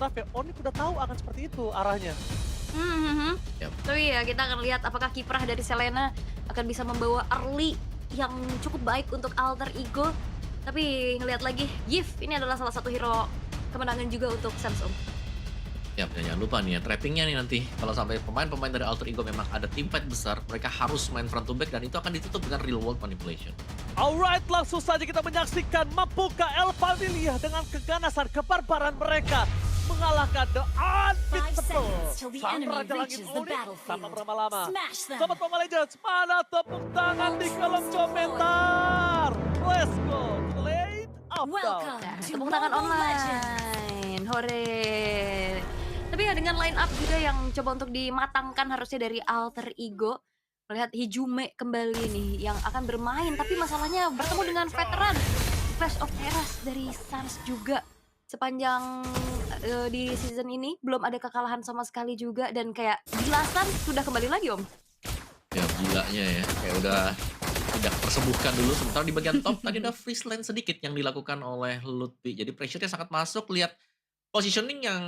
draft ya, Onyx udah tahu akan seperti itu arahnya. Mhm. Yap. Tapi ya kita akan lihat apakah kiprah dari Selena akan bisa membawa early yang cukup baik untuk alter ego. Tapi ngelihat lagi, Gift ini adalah salah satu hero kemenangan juga untuk Samsung. Yap, dan jangan lupa nih ya, trappingnya nih nanti. Kalau sampai pemain-pemain dari Alter Ego memang ada team fight besar, mereka harus main front to back dan itu akan ditutup dengan real world manipulation. Alright, langsung saja kita menyaksikan mampukah El Familia dengan keganasan kebarbaran mereka mengalahkan The Unbeatable. till the Sang enemy Raja Langit reaches the Onyx battlefield. tanpa berlama-lama. Smash them. Sobat Mobile Legends, mana tepuk tangan di kolom komentar? Let's go to the lane up Welcome down. to Tepuk tangan Mobile Legends. online, hore. Tapi ya dengan line up juga yang coba untuk dimatangkan harusnya dari alter ego. Melihat Hijume kembali nih yang akan bermain, tapi masalahnya bertemu dengan veteran Clash of Eras dari Suns juga. Sepanjang di season ini belum ada kekalahan sama sekali juga dan kayak Gilasan sudah kembali lagi Om. Ya gilanya ya, kayak udah tidak tersembuhkan dulu. Sementara di bagian top tadi ada freeze lane sedikit yang dilakukan oleh Lutfi. Jadi pressure-nya sangat masuk. Lihat positioning yang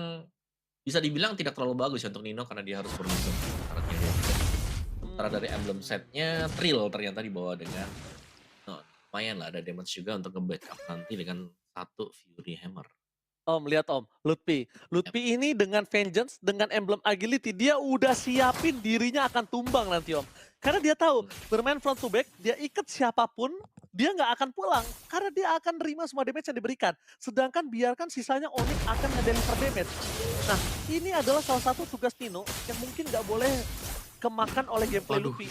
bisa dibilang tidak terlalu bagus ya untuk Nino karena dia harus berlindung. Sementara dari emblem setnya Trill ternyata dibawa dengan lumayan lah ada damage juga untuk nge-backup nanti dengan satu Fury Hammer. Om, lihat Om, Lutfi. Lutfi ini dengan Vengeance, dengan emblem Agility, dia udah siapin dirinya akan tumbang nanti Om. Karena dia tahu, bermain front to back, dia ikat siapapun, dia nggak akan pulang. Karena dia akan terima semua damage yang diberikan. Sedangkan biarkan sisanya Onyx akan nge-deliver damage. Nah, ini adalah salah satu tugas Nino yang mungkin nggak boleh kemakan oleh gameplay Waduh. Lutfi.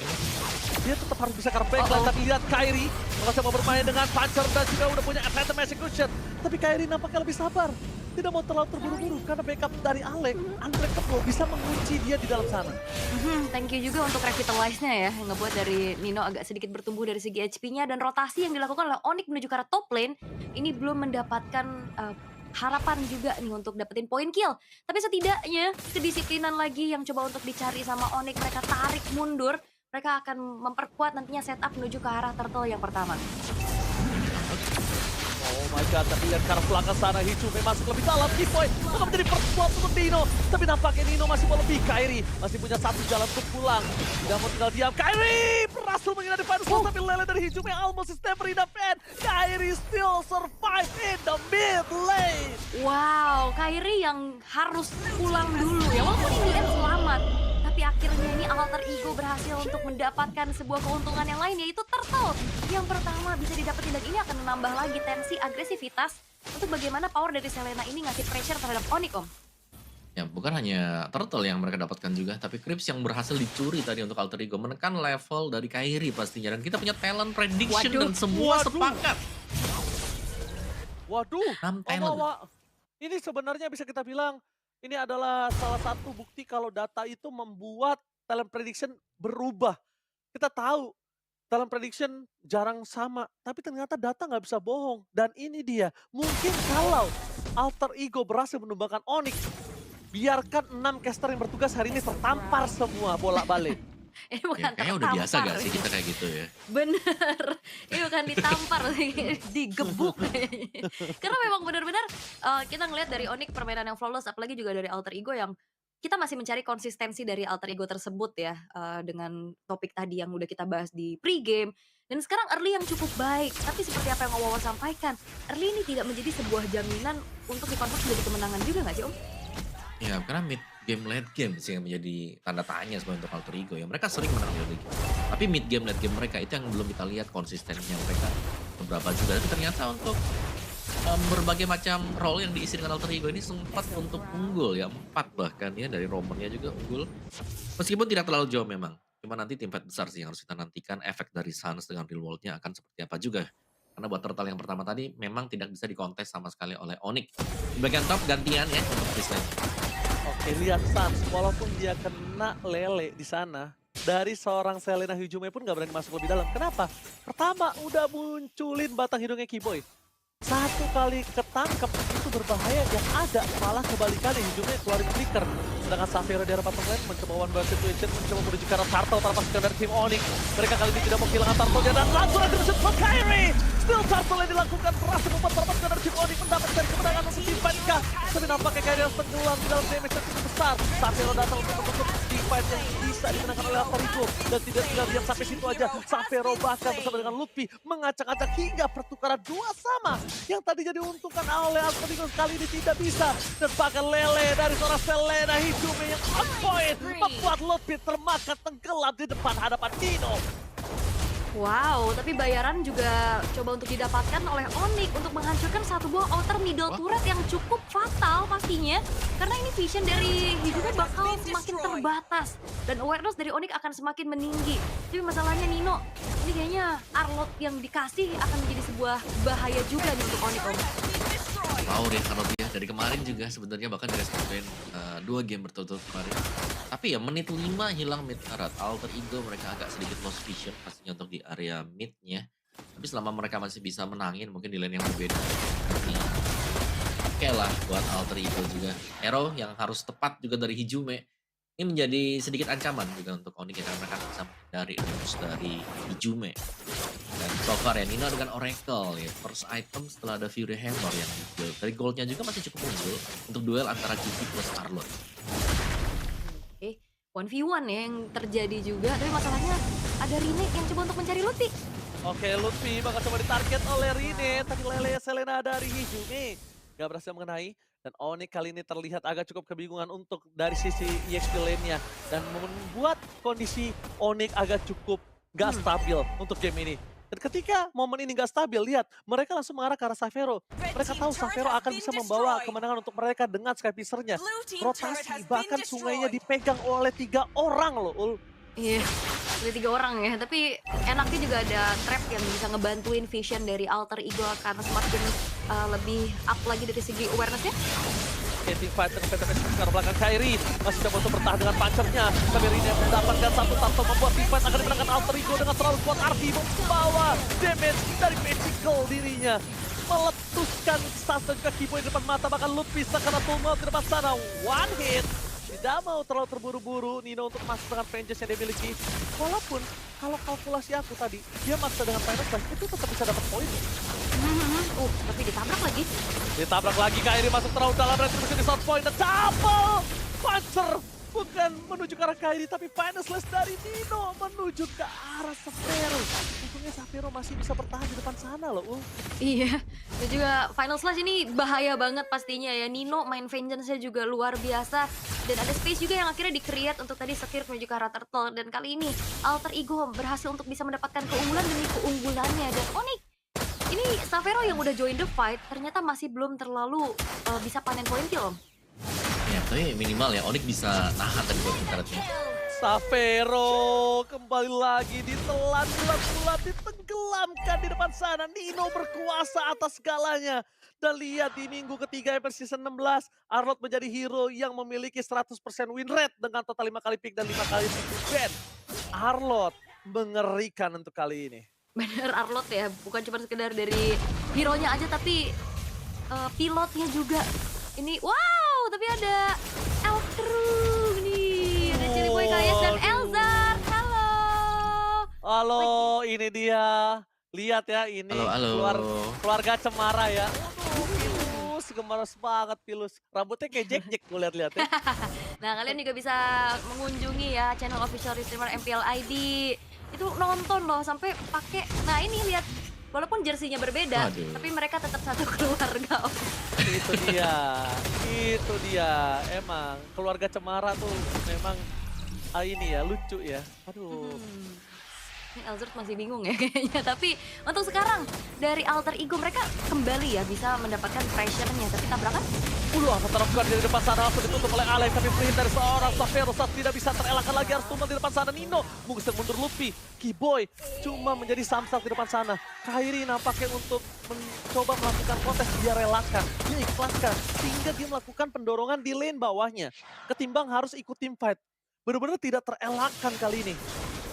Dia tetap harus bisa comeback, tapi lihat Kairi mau bermain dengan Puncher dan juga udah punya Phantom Execution. Tapi Kairi nampaknya lebih sabar. Tidak mau terlalu terburu-buru karena backup dari Alec, Unbreakable bisa mengunci dia di dalam sana. Thank you juga untuk revitalize-nya ya, yang ngebuat dari Nino agak sedikit bertumbuh dari segi HP-nya dan rotasi yang dilakukan oleh Onyx menuju ke arah top lane, ini belum mendapatkan harapan juga nih untuk dapetin poin kill. Tapi setidaknya kedisiplinan lagi yang coba untuk dicari sama Onyx, mereka tarik mundur, mereka akan memperkuat nantinya setup menuju ke arah turtle yang pertama. Oh my god, tapi lihat karena belakang sana Hijume masuk lebih dalam, Kipoy akan menjadi perkuat untuk Nino. Tapi nampaknya Nino masih mau lebih, Kairi masih punya satu jalan untuk pulang. Tidak mau tinggal diam, Kairi berhasil menghindari final slow, tapi lele dari Hijume almost is never enough and Kairi still survive in the mid lane. Wow, Kairi yang harus pulang dulu ya, walaupun ini end selamat. Tapi akhirnya ini alter ego berhasil untuk mendapatkan sebuah keuntungan yang lain, yaitu turtle. Yang pertama bisa didapetin dan ini akan menambah lagi tensi agresivitas untuk bagaimana power dari Selena ini ngasih pressure terhadap Onyx Om. Ya bukan hanya turtle yang mereka dapatkan juga, tapi Crips yang berhasil dicuri tadi untuk Alter Ego menekan level dari Kairi pastinya. Dan kita punya talent prediction Waduh. dan semua Waduh. sepakat. Waduh, 6 talent. ini sebenarnya bisa kita bilang ini adalah salah satu bukti kalau data itu membuat talent prediction berubah. Kita tahu talent prediction jarang sama, tapi ternyata data nggak bisa bohong. Dan ini dia, mungkin kalau Alter Ego berhasil menumbangkan Onyx, biarkan 6 caster yang bertugas hari ini tertampar semua bolak-balik. Ini Ya, bukan kayaknya udah biasa tertampar. gak sih kita kayak gitu ya? Bener, ini bukan ditampar, digebuk. Karena memang benar-benar kita ngelihat dari Onyx permainan yang flawless, apalagi juga dari alter ego yang kita masih mencari konsistensi dari alter ego tersebut ya, dengan topik tadi yang udah kita bahas di pre-game. Dan sekarang early yang cukup baik, tapi seperti apa yang Wawa sampaikan, early ini tidak menjadi sebuah jaminan untuk dikonvert menjadi kemenangan juga nggak sih Om? Ya karena mid game late game sih yang menjadi tanda tanya sebenarnya untuk Alter Ego ya. Mereka sering menang di game. Tapi mid game late game mereka itu yang belum kita lihat konsistennya mereka beberapa juga. Tapi ternyata untuk berbagai macam role yang diisi dengan Alter Ego ini sempat untuk unggul ya. 4 bahkan ya dari roamernya juga unggul. Meskipun tidak terlalu jauh memang. Cuma nanti tim fight besar sih yang harus kita nantikan. Efek dari Suns dengan real world-nya akan seperti apa juga. Karena buat turtle yang pertama tadi memang tidak bisa dikontes sama sekali oleh Onyx. Di bagian top gantian ya untuk freeze. Oke, lihat Suns, walaupun dia kena lele di sana, dari seorang Selena Hijume pun gak berani masuk lebih dalam. Kenapa? Pertama, udah munculin batang hidungnya Kiboy. Satu kali ketangkep itu berbahaya, yang ada malah kebalikannya Hijume keluarin flicker. Sedangkan Xavier di arah bottom lane mencoba one bar situation, mencoba menuju ke arah Turtle tanpa skill dari tim Onyx. Mereka kali ini tidak mau kehilangan Turtle dan langsung aja shoot from Kyrie. Still Turtle yang dilakukan berhasil membuat terpaksa dari tim Onyx mendapatkan kemenangan untuk tim fight kah. Tapi nampaknya Kyrie harus tenggelam di dalam damage yang cukup besar. Xavier datang untuk menutup tim fight yang bisa dimenangkan oleh Alter Ego. Dan tidak tinggal diam sampai situ aja. Xavier bahkan bersama dengan Lutfi mengacak-acak hingga pertukaran 2 sama. Yang tadinya diuntungkan oleh Alter Ego kali ini tidak bisa. Dan bahkan Lele dari seorang Selena Hidume yang on point membuat Lutfi termakan tenggelam di depan hadapan Nino. Wow, tapi bayaran juga coba untuk didapatkan oleh Onyx untuk menghancurkan satu buah outer middle turret yang cukup fatal pastinya. Karena ini vision dari Hidume bakal semakin terbatas. Dan awareness dari Onyx akan semakin meninggi. Tapi masalahnya Nino, ini kayaknya Arlot yang dikasih akan menjadi sebuah bahaya juga nih untuk Onyx, Om. Power ya kalau dia dari kemarin juga sebenarnya bahkan dari campaign 2 game berturut-turut kemarin. Tapi ya menit 5 hilang mid turret. Alter Ego mereka agak sedikit lost vision pastinya untuk di area midnya. Tapi selama mereka masih bisa menangin mungkin di lane yang berbeda. Tapi oke lah buat Alter Ego juga. Arrow yang harus tepat juga dari Hijume. Ini menjadi sedikit ancaman juga untuk Onyx karena mereka bisa menghindari rumus dari Hijume. Dan so far ya Nino dengan Oracle ya, first item setelah ada Fury Hammer yang dijual. Dari goldnya juga masih cukup unggul untuk duel antara GP plus Arlot. Oke, 1v1 ya yang terjadi juga. Tapi masalahnya ada Rine yang coba untuk mencari Lutfi. Oke, Lutfi bakal coba ditarget oleh Rine. Tapi Lele Selena dari Hijume gak berhasil mengenai. Dan Onyx kali ini terlihat agak cukup kebingungan untuk dari sisi EXP lane-nya. Dan membuat kondisi Onyx agak cukup gak stabil untuk game ini. Dan ketika momen ini gak stabil, lihat mereka langsung mengarah ke arah Xavier. Mereka tahu Xavier akan bisa membawa kemenangan untuk mereka dengan Skypiercer-nya. Rotasi, bahkan sungainya dipegang oleh 3 orang loh, Ul. Iya, ada 3 orang ya. Tapi enaknya juga ada trap yang bisa ngebantuin vision dari Alter Ego karena semakin lebih up lagi dari segi awareness-nya. Team fight dengan PTPS ke arah belakang Kyrie. Masih coba untuk bertahan dengan punchernya. Tapi Rine mendapatkan satu tato membuat team fight akan dimenangkan Alter Ego dengan terlalu kuat. Arti membawa damage dari magical dirinya. Meletuskan Sasa juga Kiboy di depan mata. Bahkan Lutfi kena tumor di depan sana. One hit. Tidak mau terlalu terburu-buru Nino untuk masuk dengan Vengeance yang dia miliki. Walaupun kalau kalkulasi aku tadi, dia maksa dengan Final Slash, itu tetap bisa dapat poin. Tapi ditabrak lagi. Ditabrak lagi, Kyrie masuk terlalu dalam, retribusi di South Point, dan double puncher. Bukan menuju ke arah Kyrie, tapi Final Slash dari Nino menuju ke arah Xavier. Untungnya Xavier masih bisa bertahan di depan sana loh. Iya, dan juga Final Slash ini bahaya banget pastinya ya. Nino main Vengeance-nya juga luar biasa. Dan ada space juga yang akhirnya di-create untuk tadi Sekir menuju ke arah Turtle. Dan kali ini Alter Ego berhasil untuk bisa mendapatkan keunggulan demi keunggulannya. Dan Onyx, ini Xavier yang udah join the fight ternyata masih belum terlalu bisa panen poin kill, Om. Ya tapi minimal ya Onyx bisa nahan tadi buat turretnya. Xavier kembali lagi ditelan bulat-bulat, ditenggelamkan di depan sana. Nino berkuasa atas segalanya. Dan lihat di minggu ketiga episode season 16, Arlot menjadi hero yang memiliki 100% win rate dengan total 5 kali pick dan 5 kali pick ban. Arlot mengerikan untuk kali ini. Bener Arlot ya, bukan cuma sekedar dari hero-nya aja tapi pilotnya juga. Ini wow, tapi ada Eltrug nih, ada Jelly Boy Kayas dan Elzar. Halo. Halo, ini dia. Lihat ya, ini Halo. keluarga Cemara ya. Pilus, gemeres banget Pilus. Rambutnya kayak Jack-Jack gue lihat-lihat ya. Nah, kalian juga bisa mengunjungi ya channel official streamer MPL ID. Itu nonton loh sampai pakai. Nah, ini lihat walaupun jersinya berbeda, tapi mereka tetap satu keluarga. Itu dia. Emang keluarga Cemara tuh memang ini ya lucu ya. Aduh. Ini Elzard masih bingung ya kayaknya. Tapi untuk sekarang dari Alter Ego mereka kembali ya bisa mendapatkan pressure-nya. Tapi tabrakan Akan terapkan dari depan sana langsung ditutup oleh Alex. Tapi free hit dari seorang Xavier saat tidak bisa terelakkan lagi, harus tumbang di depan sana. Nino mengusir mundur Lutfi. Kiboy cuma menjadi samsak di depan sana. Kyrie nampaknya untuk mencoba melakukan kontes, dia relakan, dia ikhlaskan. Sehingga dia melakukan pendorongan di lane bawahnya. Ketimbang harus ikut team fight. Benar-benar tidak terelakkan kali ini.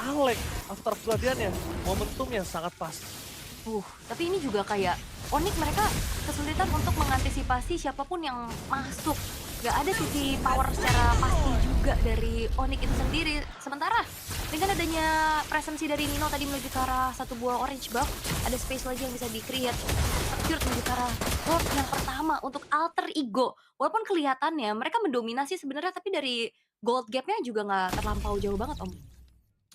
Alex after blood-nya momentumnya sangat pas. Tapi ini juga kayak Onyx mereka kesulitan untuk mengantisipasi siapapun yang masuk nggak ada sisi power secara pasti juga dari Onyx itu sendiri. Sementara dengan adanya presensi dari Nino tadi menuju ke arah satu buah orange buff, ada space lagi yang bisa di-create. Secure menuju ke arah Lord yang pertama untuk alter ego. Walaupun kelihatannya mereka mendominasi sebenarnya, tapi dari gold gap-nya juga nggak terlampau jauh banget, Om.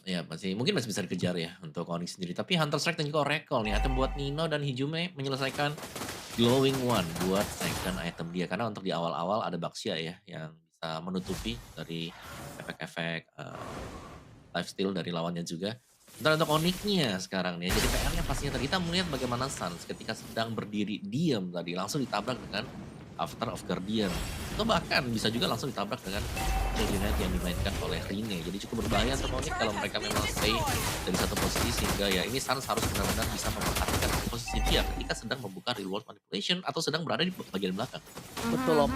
Ya mungkin masih bisa dikejar ya untuk Onyx sendiri. Tapi Hunter Strike dan juga Oracle nih item buat Nino dan Hijume menyelesaikan Glowing One buat second item dia. Karena untuk di awal-awal ada Baxia ya yang bisa menutupi dari efek-efek lifesteal dari lawannya juga. Dan untuk Onyx-nya sekarang nih, jadi PR-nya pastinya tadi kita melihat bagaimana Suns ketika sedang berdiri diam tadi langsung ditabrak dengan After of Guardian. Atau bahkan bisa juga langsung ditabrak dengan Shield Unite yang dimainkan oleh Rine. Jadi cukup berbahaya untuk Onyx kalau mereka memang stay dari satu posisi sehingga ya ini Suns harus benar-benar bisa memperhatikan posisi dia ketika sedang membuka reward manipulation atau sedang berada di bagian belakang. Betul Om.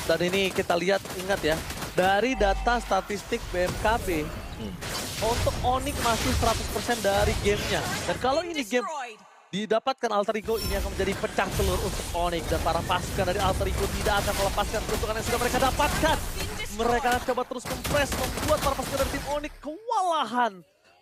Dan ini kita lihat, ingat ya, dari data statistik BMKB, untuk Onyx masih 100% dari gamenya. Dan kalau ini game didapatkan Alter Ego, ini akan menjadi pecah telur untuk Onyx. Dan para pasukan dari Alter Ego tidak akan melepaskan keuntungan yang sudah mereka dapatkan. Mereka akan coba terus mempress, membuat para pasukan dari tim Onyx kewalahan.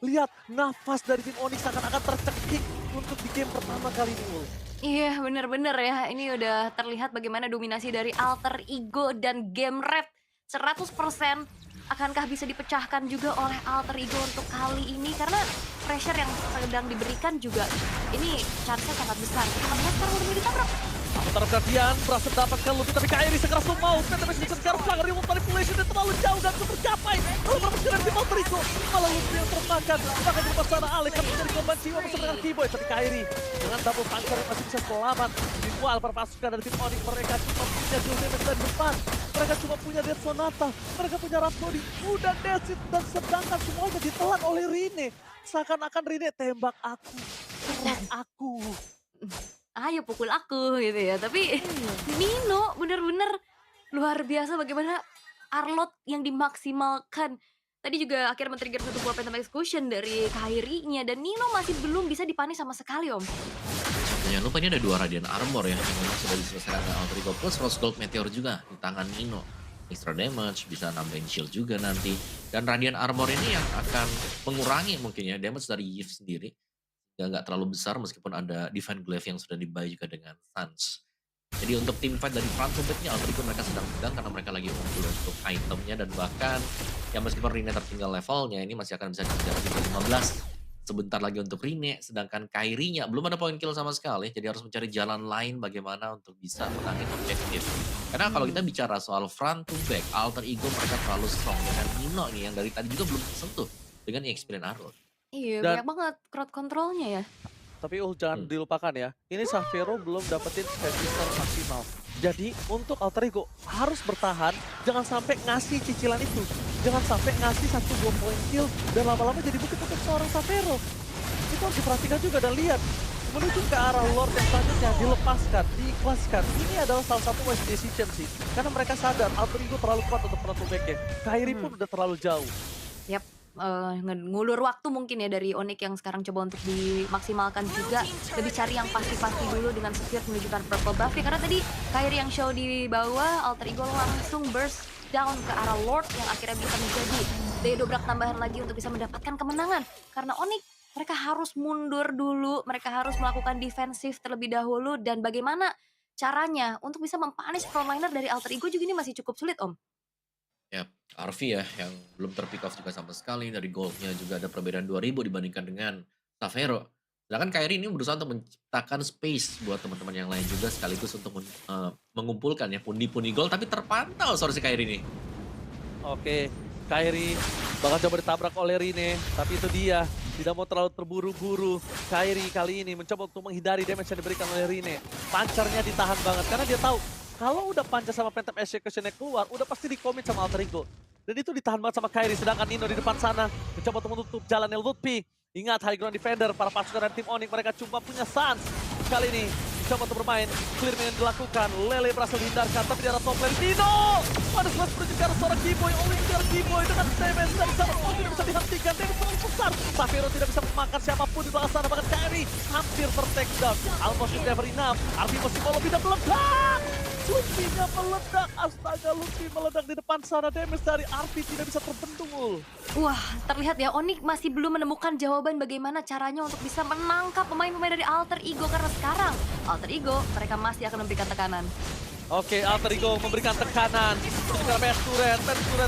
Lihat, nafas dari tim Onyx akan tercekik untuk di game pertama kali ini, Ul. Iya, bener-bener ya. Ini udah terlihat bagaimana dominasi dari Alter Ego dan Game Red 100%. Akankah bisa dipecahkan juga oleh Alter Ego untuk kali ini? Karena pressure yang sedang diberikan juga ini chance-nya sangat besar. Kita lihat sekarang udah ditabrak. Terkadian berhasil mendapatkan lebih, tapi Kairi sekeras mau. PTMS bisa sekarang pelanggar remote manipulation dan terlalu jauh dan bisa tercapai. Lalu berhasil di Alter Ego. Malah Luffy yang termakan. Bahkan di depan sana Alec akan menjadi korban jiwa bersama dengan Keyboy. Tapi Kairi dengan double puncher masih bisa selamat. Meanwhile para pasukan dari tim Onyx mereka cuma punya dual damage dari depan. Mereka cuma punya Death Sonata. Mereka punya Rhapsody. Udah that's it. Dan sedangkan semuanya ditelan oleh Rine. Seakan-akan Rine tembak aku. Serang aku. Ayo pukul aku gitu ya. Tapi Nino bener-bener luar biasa bagaimana Arlot yang dimaksimalkan. Tadi juga akhirnya men-trigger satu buah Phantom Execution dari Kairi-nya. Dan Nino masih belum bisa dipunish sama sekali, Om. Jangan lupa ini ada 2 Radiant Armor ya yang memang sudah diselesaikan dengan Alter Ego plus Rose Gold Meteor juga di tangan Nino. Extra damage, bisa nambahin shield juga nanti. Dan Radiant Armor ini yang akan mengurangi mungkin ya damage dari Yves sendiri. Nggak terlalu besar meskipun ada Divine Glaive yang sudah dibuy juga dengan Suns. Jadi untuk tim fight dari front to back-nya Alter Ego mereka sedang pegang karena mereka lagi unggul untuk itemnya dan bahkan ya meskipun Rine tertinggal levelnya ini masih akan bisa dikejar di 15. Sebentar lagi untuk Rine, sedangkan Kairi-nya belum ada poin kill sama sekali, jadi harus mencari jalan lain bagaimana untuk bisa menangin objektif. Karena kalau kita bicara soal front to back, Alter Ego mereka terlalu strong dengan Nino nih yang dari tadi juga belum tersentuh dengan EXP dan Arrow. Iya, Dan- banyak banget crowd controlnya ya. Tapi jangan dilupakan ya, ini Xavero belum dapetin Spectre maksimal. Jadi untuk Alter Ego harus bertahan, jangan sampai ngasih cicilan itu. Jangan sampai ngasih 1-2 poin kill dan lama-lama jadi bukit untuk seorang Xavero. Itu harus diperhatikan juga dan lihat. Menuju ke arah Lord yang selanjutnya dilepaskan, diikhlaskan. Ini adalah salah satu wise decision sih. Karena mereka sadar Alter Ego terlalu kuat untuk front to back-nya. Kairi pun udah terlalu jauh. Yap, ngulur waktu mungkin ya dari Onyx yang sekarang coba untuk dimaksimalkan juga. Lebih cari yang pasti-pasti dulu dengan Spirit menunjukkan purple buff ya. Karena tadi Kairi yang show di bawah, Alter Ego langsung burst down ke arah Lord yang akhirnya bisa menjadi daya dobrak tambahan lagi untuk bisa mendapatkan kemenangan. Karena Onyx mereka harus mundur dulu, mereka harus melakukan defensif terlebih dahulu. Dan bagaimana caranya untuk bisa mempunish frontliner dari Alter Ego juga ini masih cukup sulit, Om. Ya, Arvi ya yang belum terpick off juga sama sekali. Dari goldnya juga ada perbedaan 2000 dibandingkan dengan Xavero. Sedangkan Kairi ini berusaha untuk menciptakan space buat teman-teman yang lain juga sekaligus untuk mengumpulkan ya pundi-pundi gold tapi terpantau sorry si Kairi ini. Oke, Kairi bakal coba ditabrak oleh Rine, tapi itu dia tidak mau terlalu terburu-buru. Kairi kali ini mencoba untuk menghindari damage yang diberikan oleh Rine. Pancarnya ditahan banget karena dia tahu kalau udah pancar sama Phantom Execution-nya keluar, udah pasti di-commit sama Alter Ego. Dan itu ditahan banget sama Kairi, sedangkan Nino di depan sana mencoba untuk menutup jalannya Lutfi. Ingat, high ground defender, para pasukan dari tim Onyx mereka cuma punya Suns. Kali ini mencoba untuk bermain, clear yang dilakukan, Lele berhasil dihindarkan, tapi di arah top lane Nino! Ada sebelas menuju ke arah seorang Keyboy, oleh ke arah Keyboy dengan damage dari sana, tidak bisa dihentikan, damage terlalu besar. Xavero tidak bisa memakan siapapun di belakang sana, bahkan Kairi hampir ter-take down. Almost is never enough, Arvi masih mau lebih dan meledak! Luffy-nya meledak, astaga Luffy meledak di depan sana, damage dari RP tidak bisa terbendung Ul. Wah, terlihat ya Onyx masih belum menemukan jawaban bagaimana caranya untuk bisa menangkap pemain-pemain dari Alter Ego. Karena sekarang Alter Ego mereka masih akan memberikan tekanan. Oke, Alter Ego memberikan tekanan. Ketika Best Turret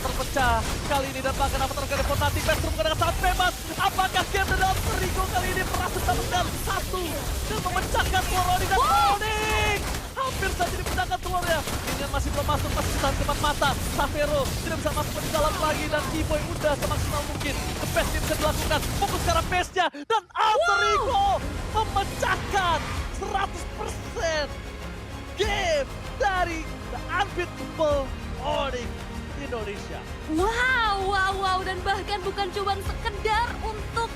terpecah. Kali ini dan bahkan apa terjadi Fonati, Best Turret menggunakan sangat bebas. Apakah game dari Alter Ego kali ini berhasil mendapatkan satu dan memecahkan telur Onyx dan Onyx? Hampir saja dipecahkan telurnya. Minion masih belum masuk, masih bisa depan mata. Savero tidak bisa masuk ke dalam lagi dan T-Boy udah semaksimal mungkin. The best yang bisa dilakukan, fokus ke arah base-nya dan Alter Ego memecahkan 100% game dari The Unbeatable Onyx Indonesia. Wow, wow, wow. Dan bahkan bukan cuma sekedar untuk